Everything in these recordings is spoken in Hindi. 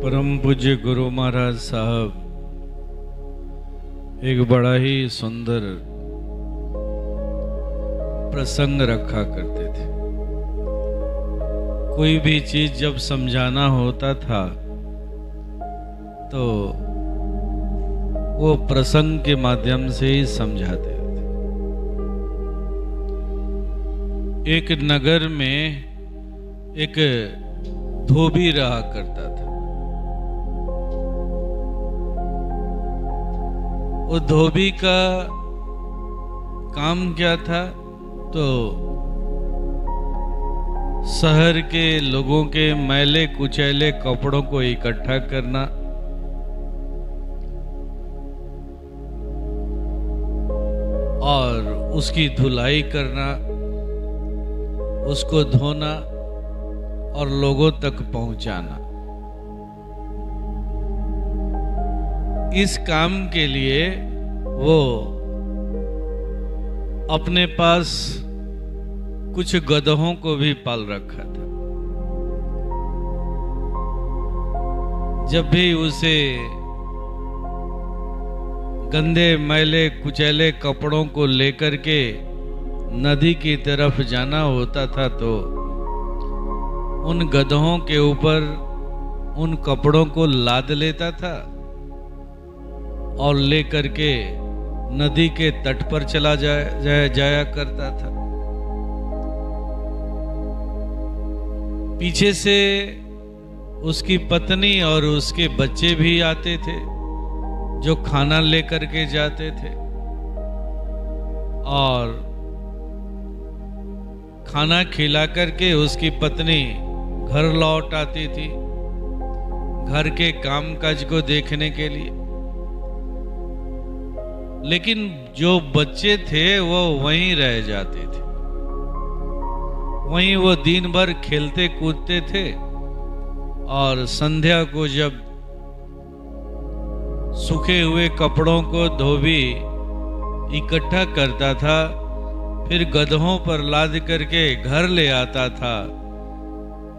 परम पूज्य गुरु महाराज साहब एक बड़ा ही सुंदर प्रसंग रखा करते थे। कोई भी चीज जब समझाना होता था तो वो प्रसंग के माध्यम से ही समझाते थे। एक नगर में एक धोबी रहा करता था। वो धोबी का काम क्या था? तो शहर के लोगों के मैले कुचैले कपड़ों को इकट्ठा करना, और उसकी धुलाई करना, उसको धोना और लोगों तक पहुंचाना। इस काम के लिए वो अपने पास कुछ गधों को भी पाल रखा था। जब भी उसे गंदे मैले कुचैले कपड़ों को लेकर के नदी की तरफ जाना होता था तो उन गधों के ऊपर उन कपड़ों को लाद लेता था और लेकर के नदी के तट पर चला जाया करता था। पीछे से उसकी पत्नी और उसके बच्चे भी आते थे जो खाना लेकर के जाते थे, और खाना खिला करके उसकी पत्नी घर लौट आती थी घर के कामकाज को देखने के लिए। लेकिन जो बच्चे थे वो वहीं रह जाते थे। वहीं वो दिन भर खेलते कूदते थे, और संध्या को जब सूखे हुए कपड़ों को धोबी इकट्ठा करता था, फिर गधों पर लाद करके घर ले आता था,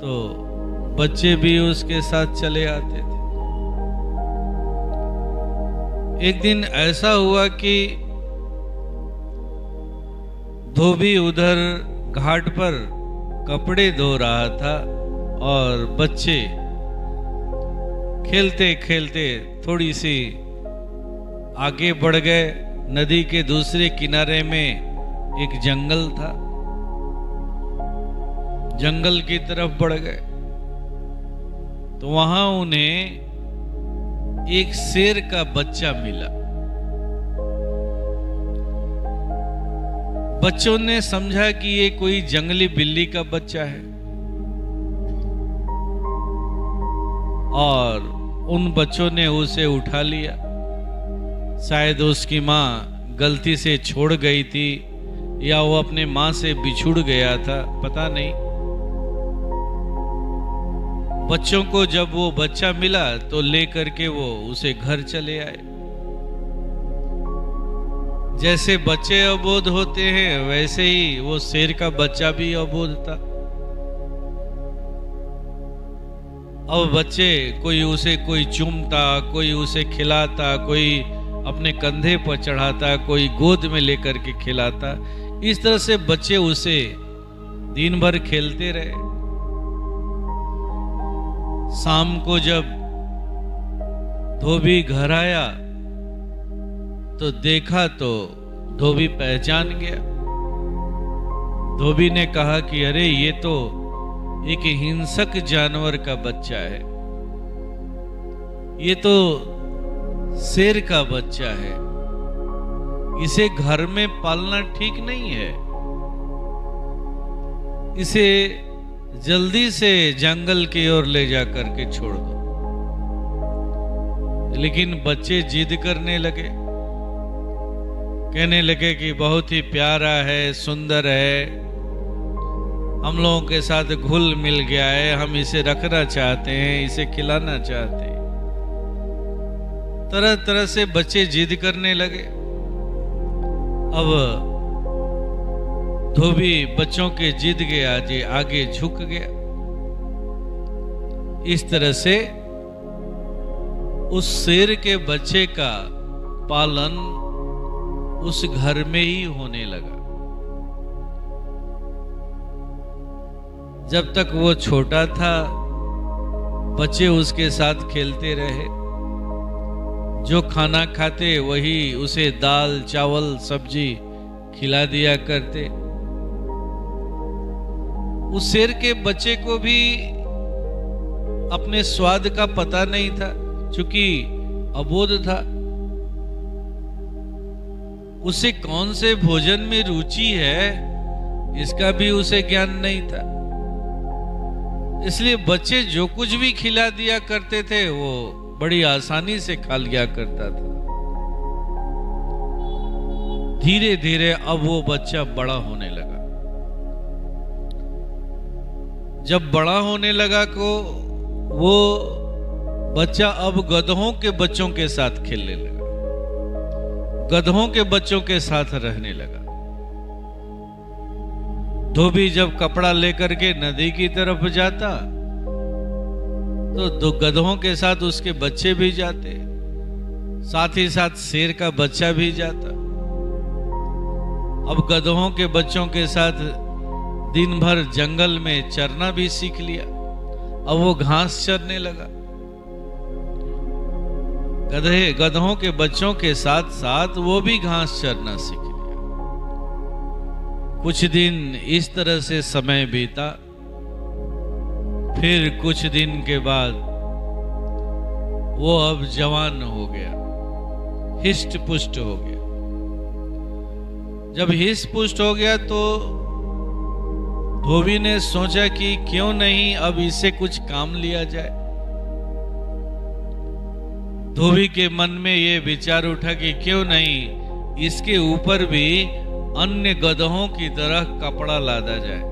तो बच्चे भी उसके साथ चले आते थे। एक दिन ऐसा हुआ कि धोबी उधर घाट पर कपड़े धो रहा था और बच्चे खेलते खेलते थोड़ी सी आगे बढ़ गए। नदी के दूसरे किनारे में एक जंगल था, जंगल की तरफ बढ़ गए तो वहां उन्हें एक शेर का बच्चा मिला। बच्चों ने समझा कि ये कोई जंगली बिल्ली का बच्चा है, और उन बच्चों ने उसे उठा लिया। शायद उसकी मां गलती से छोड़ गई थी या वो अपने मां से बिछुड़ गया था, पता नहीं। बच्चों को जब वो बच्चा मिला तो लेकर के वो उसे घर चले आए। जैसे बच्चे अबोध होते हैं वैसे ही वो शेर का बच्चा भी अबोध था। अब बच्चे कोई चूमता, कोई उसे खिलाता, कोई अपने कंधे पर चढ़ाता, कोई गोद में लेकर के खिलाता। इस तरह से बच्चे उसे दिन भर खेलते रहे। शाम को जब धोबी घर आया तो देखा तो धोबी पहचान गया। धोबी ने कहा कि अरे ये तो एक हिंसक जानवर का बच्चा है, ये तो शेर का बच्चा है, इसे घर में पालना ठीक नहीं है, इसे जल्दी से जंगल की ओर ले जा करके छोड़ दो। लेकिन बच्चे जिद करने लगे, कहने लगे कि बहुत ही प्यारा है, सुंदर है, हम लोगों के साथ घुल मिल गया है, हम इसे रखना चाहते हैं, इसे खिलाना चाहते हैं। तरह तरह से बच्चे जिद करने लगे। अब धोबी बच्चों के जिद के आगे झुक गया। इस तरह से उस शेर के बच्चे का पालन उस घर में ही होने लगा। जब तक वो छोटा था, बच्चे उसके साथ खेलते रहे। जो खाना खाते वही उसे दाल चावल सब्जी खिला दिया करते। उस शेर के बच्चे को भी अपने स्वाद का पता नहीं था, क्योंकि अबोध था। उसे कौन से भोजन में रुचि है, इसका भी उसे ज्ञान नहीं था। इसलिए बच्चे जो कुछ भी खिला दिया करते थे वो बड़ी आसानी से खा लिया करता था। धीरे धीरे अब वो बच्चा बड़ा होने लगा। जब बड़ा होने लगा को वो बच्चा अब गधों के बच्चों के साथ खेलने लगा, गधों के बच्चों के साथ रहने लगा। धोबी जब कपड़ा लेकर के नदी की तरफ जाता तो दो गधों के साथ उसके बच्चे भी जाते, साथ ही साथ शेर का बच्चा भी जाता। अब गधों के बच्चों के साथ दिन भर जंगल में चरना भी सीख लिया। अब वो घास चरने लगा। गधों के बच्चों के साथ साथ वो भी घास चरना सीख लिया। कुछ दिन इस तरह से समय बीता। फिर कुछ दिन के बाद वो अब जवान हो गया, हिष्ट पुष्ट हो गया। जब हिष्ट पुष्ट हो गया तो धोबी ने सोचा कि क्यों नहीं अब इससे कुछ काम लिया जाए। धोबी के मन में ये विचार उठा कि क्यों नहीं इसके ऊपर भी अन्य गधों की तरह कपड़ा लादा जाए।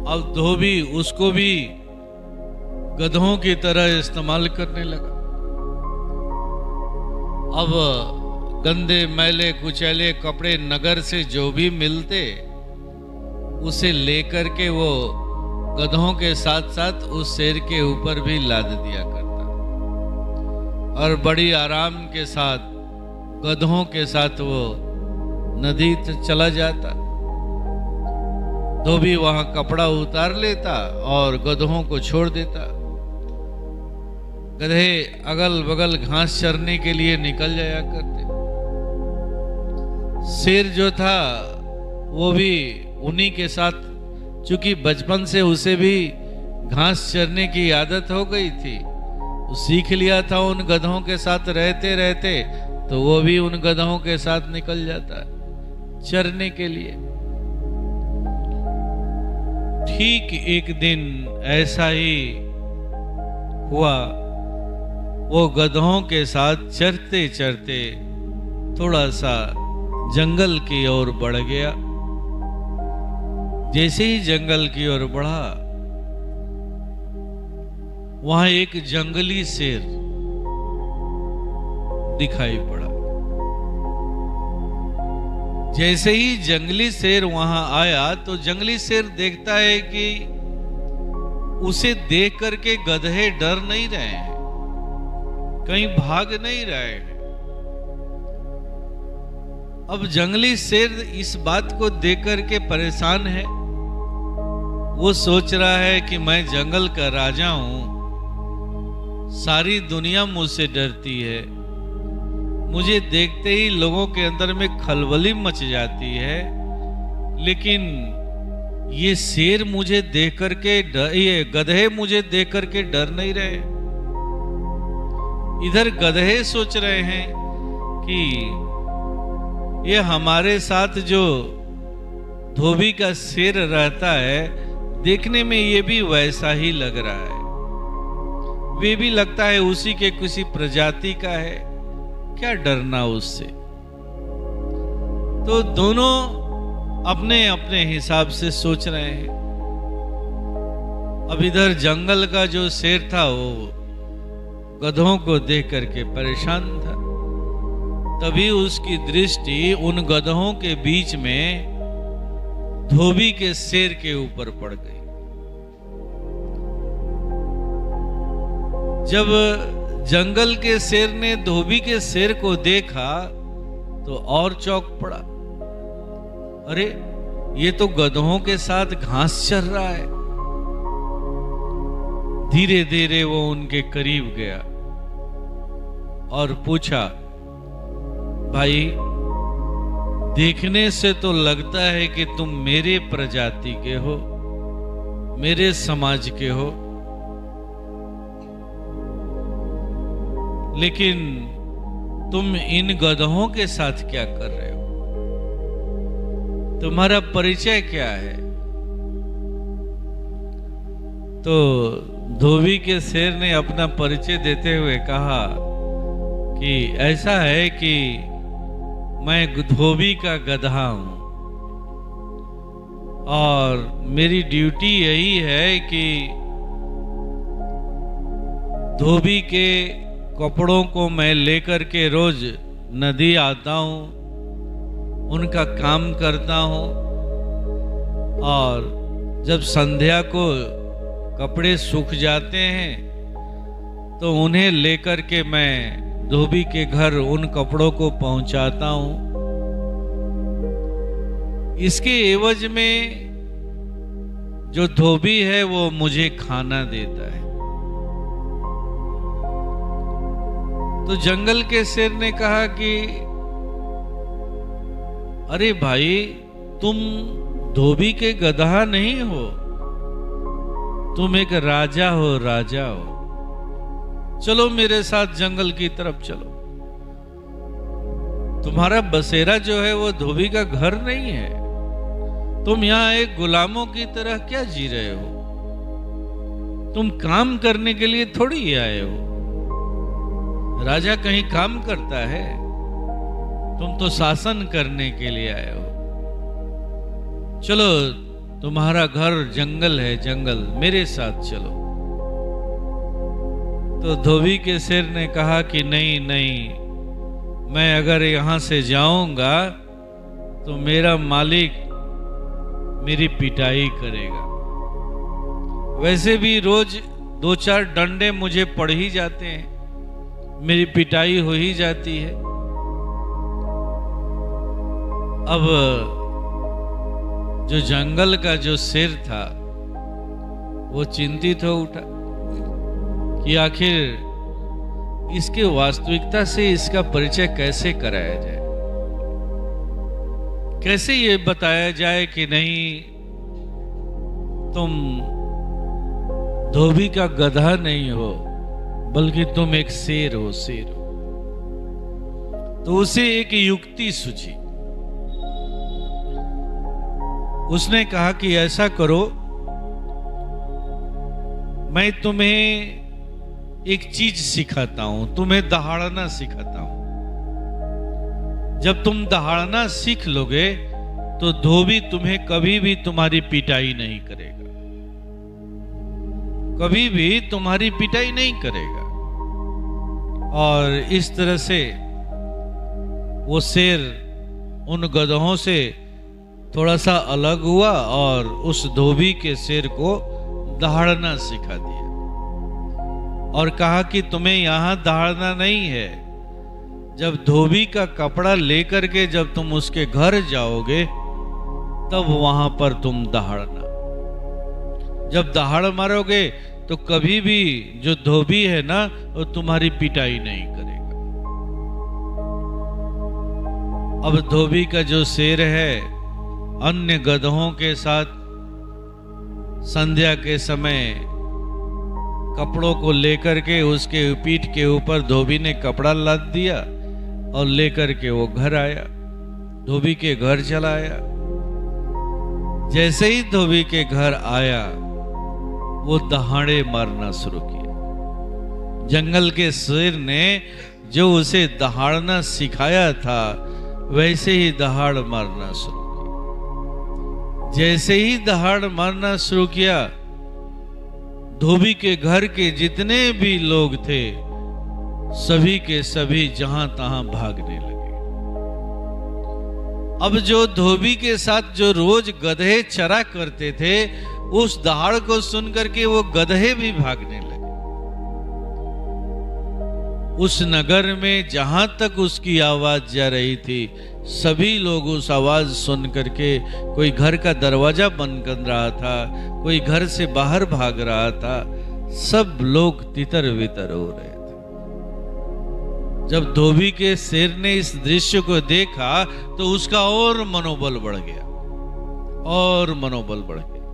अब धोबी उसको भी गधों की तरह इस्तेमाल करने लगा। अब गंदे मैले कुचैले कपड़े नगर से जो भी मिलते उसे लेकर के वो गधों के साथ साथ उस शेर के ऊपर भी लाद दिया करता और बड़ी आराम के साथ गधों के साथ वो नदी चला जाता। धोबी वहां कपड़ा उतार लेता और गधों को छोड़ देता। गधे अगल बगल घास चरने के लिए निकल जाया करते। शेर जो था वो भी उन्हीं के साथ, चूंकि बचपन से उसे भी घास चरने की आदत हो गई थी, वो सीख लिया था उन गधों के साथ रहते रहते, तो वो भी उन गधों के साथ निकल जाता चरने के लिए। ठीक एक दिन ऐसा ही हुआ। वो गधों के साथ चरते चरते थोड़ा सा जंगल की ओर बढ़ गया। जैसे ही जंगल की ओर बढ़ा, वहां एक जंगली शेर दिखाई पड़ा। जैसे ही जंगली शेर वहां आया तो जंगली शेर देखता है कि उसे देख करके गधे डर नहीं रहे हैं, कहीं भाग नहीं रहे हैं। अब जंगली शेर इस बात को देख करके परेशान है। वो सोच रहा है कि मैं जंगल का राजा हूं, सारी दुनिया मुझसे डरती है, मुझे देखते ही लोगों के अंदर में खलबली मच जाती है, लेकिन ये शेर मुझे देख करके ये गधे मुझे देख करके डर नहीं रहे। इधर गधे सोच रहे हैं कि ये हमारे साथ जो धोबी का शेर रहता है, देखने में ये भी वैसा ही लग रहा है, वे भी लगता है उसी के किसी प्रजाति का है, क्या डरना उससे। तो दोनों अपने अपने हिसाब से सोच रहे हैं। अब इधर जंगल का जो शेर था वो गधों को देख करके परेशान था। तभी उसकी दृष्टि उन गधों के बीच में धोबी के शेर के ऊपर पड़ गई। जब जंगल के शेर ने धोबी के शेर को देखा तो और चौंक पड़ा। अरे ये तो गधों के साथ घास चर रहा है। धीरे धीरे वो उनके करीब गया और पूछा, भाई देखने से तो लगता है कि तुम मेरे प्रजाति के हो, मेरे समाज के हो, लेकिन तुम इन गधों के साथ क्या कर रहे हो? तुम्हारा परिचय क्या है? तो धोबी के शेर ने अपना परिचय देते हुए कहा कि ऐसा है कि मैं धोबी का गधा हूं और मेरी ड्यूटी यही है कि धोबी के कपड़ों को मैं लेकर के रोज नदी आता हूं, उनका काम करता हूं और जब संध्या को कपड़े सूख जाते हैं तो उन्हें लेकर के मैं धोबी के घर उन कपड़ों को पहुंचाता हूं। इसके एवज में जो धोबी है वो मुझे खाना देता है। तो जंगल के शेर ने कहा कि अरे भाई, तुम धोबी के गधा नहीं हो, तुम एक राजा हो, राजा हो। चलो मेरे साथ जंगल की तरफ चलो। तुम्हारा बसेरा जो है वो धोबी का घर नहीं है। तुम यहां एक गुलामों की तरह क्या जी रहे हो? तुम काम करने के लिए थोड़ी आए हो। राजा कहीं काम करता है? तुम तो शासन करने के लिए आए हो। चलो, तुम्हारा घर जंगल है, जंगल, मेरे साथ चलो। तो धोबी के शेर ने कहा कि नहीं नहीं, मैं अगर यहां से जाऊंगा तो मेरा मालिक मेरी पिटाई करेगा। वैसे भी रोज 2-4 डंडे मुझे पड़ ही जाते हैं, मेरी पिटाई हो ही जाती है। अब जो जंगल का जो शेर था वो चिंतित हो उठा कि आखिर इसके वास्तविकता से इसका परिचय कैसे कराया जाए, कैसे ये बताया जाए कि नहीं, तुम धोबी का गधा नहीं हो बल्कि तुम एक शेर हो, शेर हो। तो उसे एक युक्ति सूझी। उसने कहा कि ऐसा करो, मैं तुम्हें एक चीज सिखाता हूं, तुम्हें दहाड़ना सिखाता हूं। जब तुम दहाड़ना सीख लोगे तो धोबी तुम्हें कभी भी तुम्हारी पिटाई नहीं करेगा, कभी भी तुम्हारी पिटाई नहीं करेगा। और इस तरह से वो शेर उन गधों से थोड़ा सा अलग हुआ और उस धोबी के शेर को दहाड़ना सिखा दिया और कहा कि तुम्हें यहां दहाड़ना नहीं है। जब धोबी का कपड़ा लेकर के जब तुम उसके घर जाओगे तब वहां पर तुम दहाड़ना। जब दहाड़ मारोगे तो कभी भी जो धोबी है ना वो तुम्हारी पिटाई नहीं करेगा। अब धोबी का जो शेर है अन्य गधों के साथ संध्या के समय कपड़ों को लेकर के उसके पीठ के ऊपर धोबी ने कपड़ा लाद दिया और लेकर के वो घर आया, धोबी के घर चला आया। जैसे ही धोबी के घर आया वो दहाड़े मारना शुरू किया। जंगल के शेर ने जो उसे दहाड़ना सिखाया था वैसे ही दहाड़ मारना शुरू किया। जैसे ही दहाड़ मारना शुरू किया, धोबी के घर के जितने भी लोग थे सभी के सभी जहां तहां भागने लगे। अब जो धोबी के साथ जो रोज गधे चरा करते थे उस दहाड़ को सुनकर के वो गधे भी भागने लगे। उस नगर में जहां तक उसकी आवाज जा रही थी, सभी लोग उस आवाज सुन करके, कोई घर का दरवाजा बंद कर रहा था, कोई घर से बाहर भाग रहा था, सब लोग तितर बितर हो रहे थे। जब धोबी के शेर ने इस दृश्य को देखा तो उसका और मनोबल बढ़ गया, और मनोबल बढ़ गया,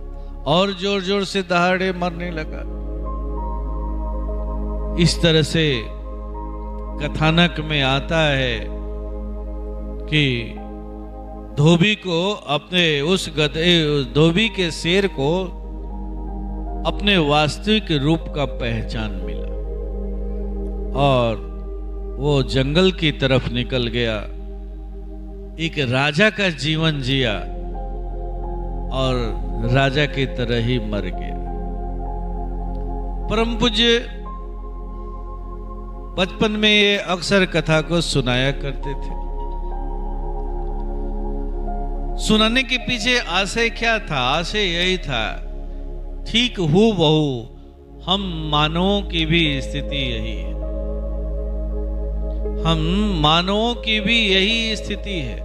और जोर जोर से दहाड़े मारने लगा। इस तरह से कथानक में आता है कि धोबी को अपने उस धोबी के शेर को अपने वास्तविक रूप का पहचान मिला और वो जंगल की तरफ निकल गया, एक राजा का जीवन जिया और राजा की तरह ही मर गया। परम पूज्य बचपन में ये अक्सर कथा को सुनाया करते थे। सुनाने के पीछे आशय क्या था? आशय यही था, ठीक हूबहू हम मानवों की भी स्थिति यही है, हम मानवों की भी यही स्थिति है।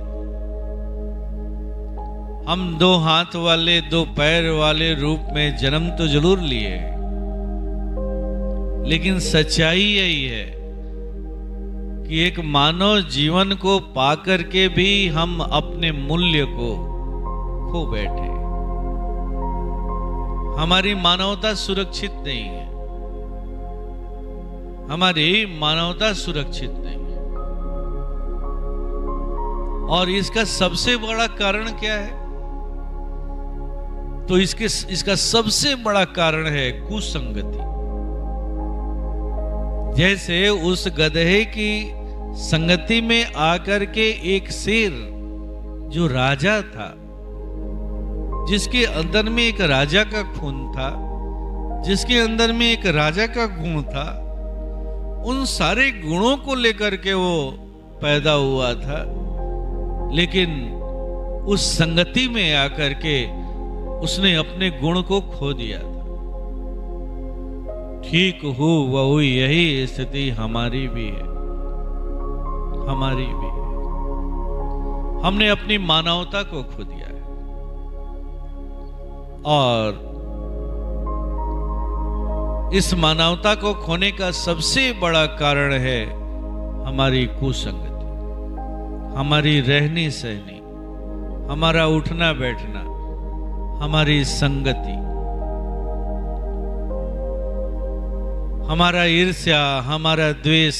हम दो हाथ वाले, दो पैर वाले रूप में जन्म तो जरूर लिए, लेकिन सच्चाई यही है कि एक मानव जीवन को पाकर के भी हम अपने मूल्य को खो बैठे। हमारी मानवता सुरक्षित नहीं है, हमारी मानवता सुरक्षित नहीं है। और इसका सबसे बड़ा कारण क्या है? तो इसका सबसे बड़ा कारण है कुसंगति। जैसे उस गधे की संगति में आकर के एक शेर जो राजा था, जिसके अंदर में एक राजा का खून था, जिसके अंदर में एक राजा का गुण था, उन सारे गुणों को लेकर के वो पैदा हुआ था, लेकिन उस संगति में आकर के उसने अपने गुण को खो दिया था। ठीक हो वह यही स्थिति हमारी भी है, हमारी भी है। हमने अपनी मानवता को खो दिया है और इस मानवता को खोने का सबसे बड़ा कारण है हमारी कुसंगति, हमारी रहनी सहनी, हमारा उठना बैठना, हमारी संगति, हमारा ईर्ष्या, हमारा द्वेष,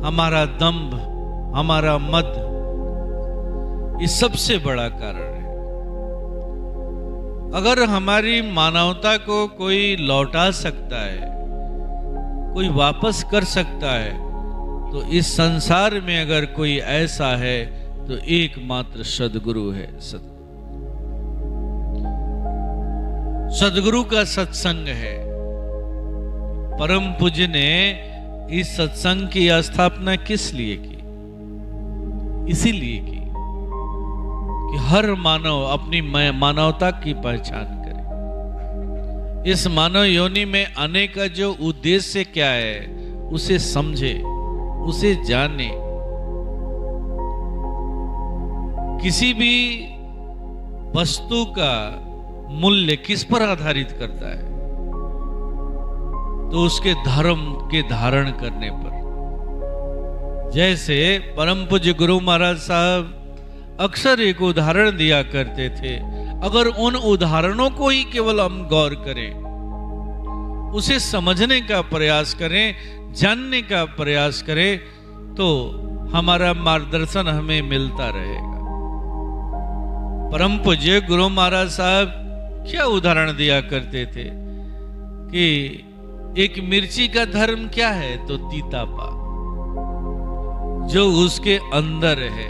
हमारा दंभ, हमारा मद, ये सबसे बड़ा कारण है। अगर हमारी मानवता को कोई लौटा सकता है, कोई वापस कर सकता है, तो इस संसार में अगर कोई ऐसा है तो एकमात्र सद्गुरु है। सद्गुरु का सत्संग है। परम पूज्य ने इस सत्संग की स्थापना किस लिए की? इसीलिए की कि हर मानव अपनी मानवता की पहचान करे। इस मानव योनि में आने का जो उद्देश्य क्या है, उसे समझे, उसे जाने। किसी भी वस्तु का मूल्य किस पर आधारित करता है? तो उसके धर्म के धारण करने पर। जैसे परम पूज्य गुरु महाराज साहब अक्सर एक उदाहरण दिया करते थे, अगर उन उदाहरणों को ही केवल हम गौर करें, उसे समझने का प्रयास करें, जानने का प्रयास करें, तो हमारा मार्गदर्शन हमें मिलता रहेगा। परम पूज्य गुरु महाराज साहब क्या उदाहरण दिया करते थे कि एक मिर्ची का धर्म क्या है? तो तीतापा, जो उसके अंदर है।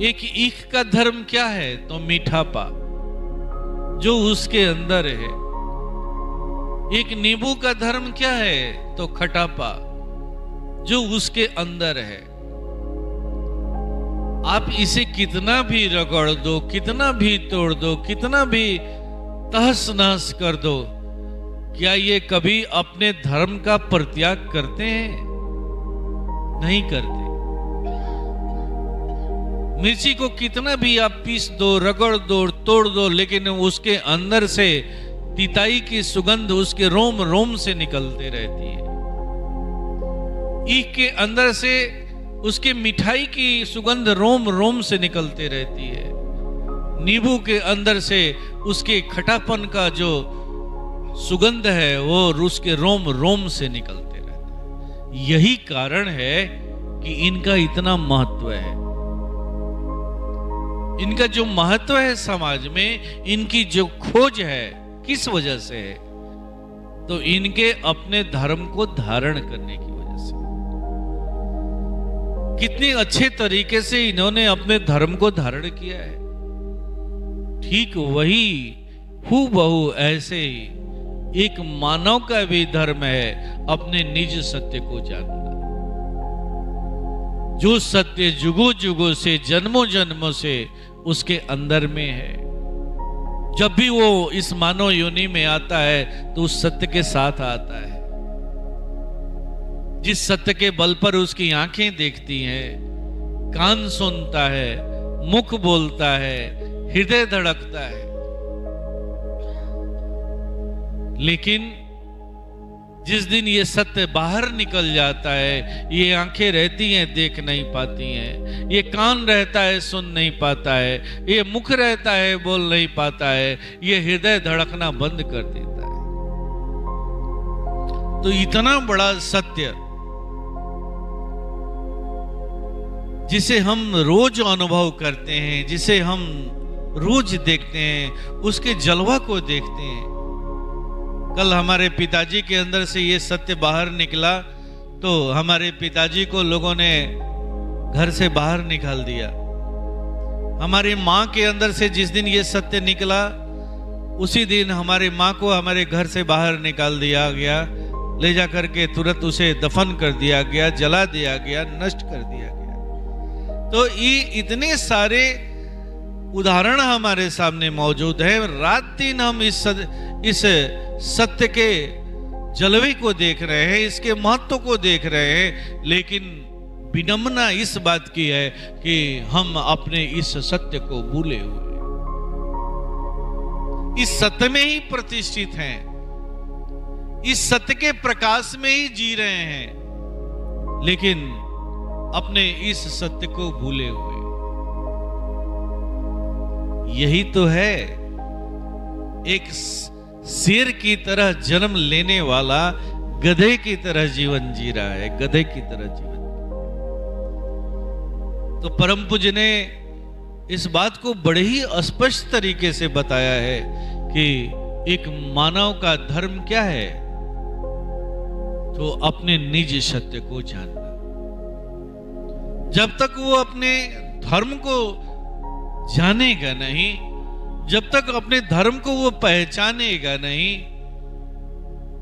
एक ईख का धर्म क्या है? तो मीठापा, जो उसके अंदर है। एक नींबू का धर्म क्या है? तो खटापा, जो उसके अंदर है। आप इसे कितना भी रगड़ दो, कितना भी तोड़ दो, कितना भी तहस नहस कर दो, क्या ये कभी अपने धर्म का परित्याग करते हैं? नहीं करते। मिर्ची को कितना भी आप पीस दो, रगड़ दो, तोड़ दो, लेकिन उसके अंदर से तिताई की सुगंध उसके रोम रोम से निकलते रहती है। ईख के अंदर से उसके मिठाई की सुगंध रोम रोम से निकलते रहती है। नींबू के अंदर से उसके खटापन का जो सुगंध है वो उसके रोम रोम से निकलते रहता है। यही कारण है कि इनका इतना महत्व है। इनका जो महत्व है समाज में, इनकी जो खोज है, किस वजह से है? तो इनके अपने धर्म को धारण करने की वजह से। कितने अच्छे तरीके से इन्होंने अपने धर्म को धारण किया है। ठीक वही हूबहू ऐसे ही एक मानव का भी धर्म है अपने निज सत्य को जानना। जो सत्य जुगों जुगों से, जन्मों जन्मों से उसके अंदर में है। जब भी वो इस मानव योनि में आता है तो उस सत्य के साथ आता है। जिस सत्य के बल पर उसकी आंखें देखती हैं, कान सुनता है, मुख बोलता है, हृदय धड़कता है, लेकिन जिस दिन ये सत्य बाहर निकल जाता है, ये आंखें रहती हैं देख नहीं पाती हैं, ये कान रहता है सुन नहीं पाता है, ये मुख रहता है बोल नहीं पाता है, ये हृदय धड़कना बंद कर देता है। तो इतना बड़ा सत्य जिसे हम रोज अनुभव करते हैं, जिसे हम रोज देखते हैं, उसके जलवा को देखते हैं। कल हमारे पिताजी के अंदर से ये सत्य बाहर निकला तो हमारे पिताजी को लोगों ने घर से बाहर निकाल दिया। हमारी माँ के अंदर से जिस दिन ये सत्य निकला, उसी दिन हमारी माँ को हमारे घर से बाहर निकाल दिया गया। ले जा करके तुरंत उसे दफन कर दिया गया, जला दिया गया, नष्ट कर दिया गया। तो ये इतने सारे उदाहरण हमारे सामने मौजूद है। रात दिन हम इस सत्य के जलवे को देख रहे हैं, इसके महत्व को देख रहे हैं, लेकिन विडंबना इस बात की है कि हम अपने इस सत्य को भूले हुए, इस सत्य में ही प्रतिष्ठित हैं, इस सत्य के प्रकाश में ही जी रहे हैं, लेकिन अपने इस सत्य को भूले हुए। यही तो है एक शेर की तरह जन्म लेने वाला गधे की तरह जीवन जी रहा है, गधे की तरह जीवन। तो परम पूज्य ने इस बात को बड़े ही स्पष्ट तरीके से बताया है कि एक मानव का धर्म क्या है, तो अपने निज सत्य को जानना। जब तक वो अपने धर्म को जानेगा नहीं, जब तक अपने धर्म को वो पहचानेगा नहीं,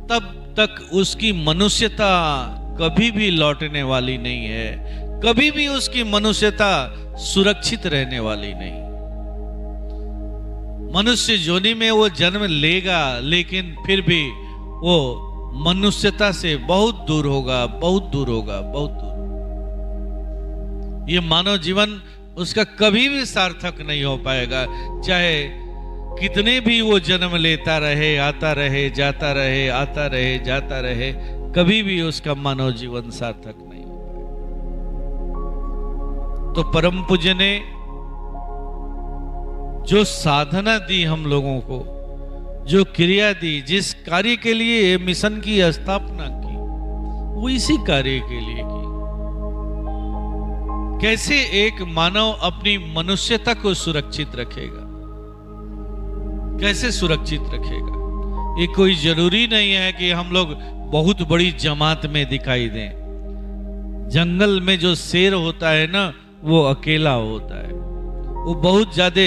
तब तक उसकी मनुष्यता कभी भी लौटने वाली नहीं है, कभी भी उसकी मनुष्यता सुरक्षित रहने वाली नहीं। मनुष्य योनि में वो जन्म लेगा, लेकिन फिर भी वो मनुष्यता से बहुत दूर होगा, बहुत दूर होगा, बहुत दूर। ये मानव जीवन उसका कभी भी सार्थक नहीं हो पाएगा, चाहे कितने भी वो जन्म लेता रहे, आता रहे, जाता रहे, आता रहे, जाता रहे, कभी भी उसका मानव जीवन सार्थक नहीं हो पाएगा। तो परम पूज्य ने जो साधना दी हम लोगों को, जो क्रिया दी, जिस कार्य के लिए मिशन की स्थापना की, वो इसी कार्य के लिए की। कैसे एक मानव अपनी मनुष्यता को सुरक्षित रखेगा, कैसे सुरक्षित रखेगा? ये कोई जरूरी नहीं है कि हम लोग बहुत बड़ी जमात में दिखाई दें। जंगल में जो शेर होता है ना, वो अकेला होता है, वो बहुत ज्यादा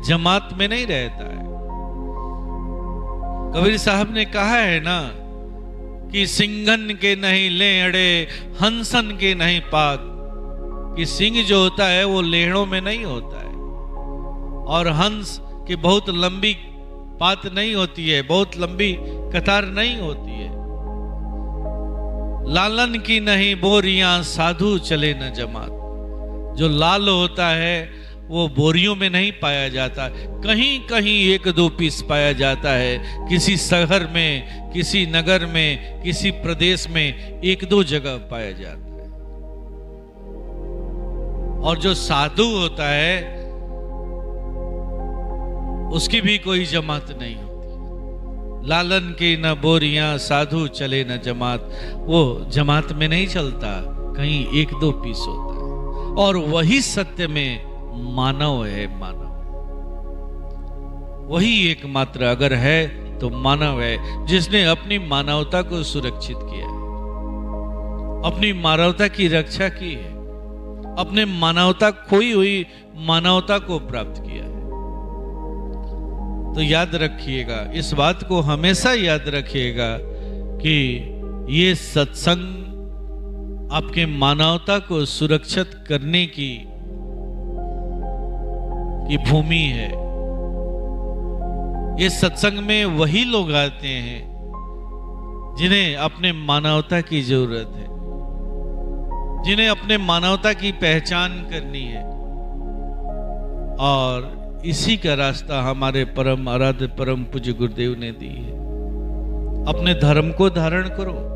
जमात में नहीं रहता है। कबीर साहब ने कहा है ना कि सिंघन के नहीं ले अड़े, हंसन के नहीं पाक। कि सिंह जो होता है वो लेहड़ों में नहीं होता है, और हंस की बहुत लंबी पात नहीं होती है, बहुत लंबी कतार नहीं होती है। लालन की नहीं बोरियां, साधु चले न जमात। जो लाल होता है वो बोरियों में नहीं पाया जाता, कहीं कहीं एक दो पीस पाया जाता है, किसी शहर में, किसी नगर में, किसी प्रदेश में एक दो जगह पाया जाता है। और जो साधु होता है उसकी भी कोई जमात नहीं होती। लालन की न बोरियां, साधु चले न जमात। वो जमात में नहीं चलता, कहीं एक दो पीस होता है। और वही सत्य में मानव है। मानव वही एकमात्र अगर है तो मानव है, जिसने अपनी मानवता को सुरक्षित किया है, अपनी मानवता की रक्षा की है, अपने मानवता खोई हुई मानवता को प्राप्त किया है। तो याद रखिएगा, इस बात को हमेशा याद रखिएगा कि ये सत्संग आपके मानवता को सुरक्षित करने की भूमि है। ये सत्संग में वही लोग आते हैं जिन्हें अपने मानवता की जरूरत है, जिन्हें अपने मानवता की पहचान करनी है। और इसी का रास्ता हमारे परम आराध्य परम पूज्य गुरुदेव ने दी है। अपने धर्म को धारण करो,